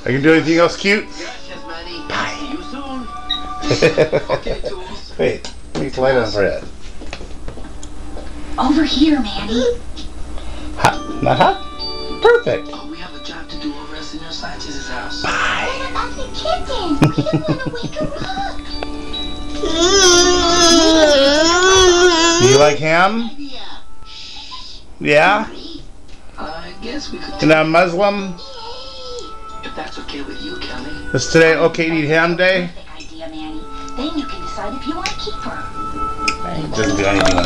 I can do anything else cute? Bye. See you soon. Okay, Tools. Wait, let me light on for it. Over here, Manny. Hot? Not hot? Perfect. Oh, we have a job to do over at Senor Sanchez's house. Bye. What about the kitten? We don't want to wake her up. Do you like ham? Yeah? I guess we could. And I'm Muslim? If that's okay with you, Kelly. Is today okay to eat ham day? Perfect idea, Manny. Then you can decide if you want to keep her. He doesn't do anything.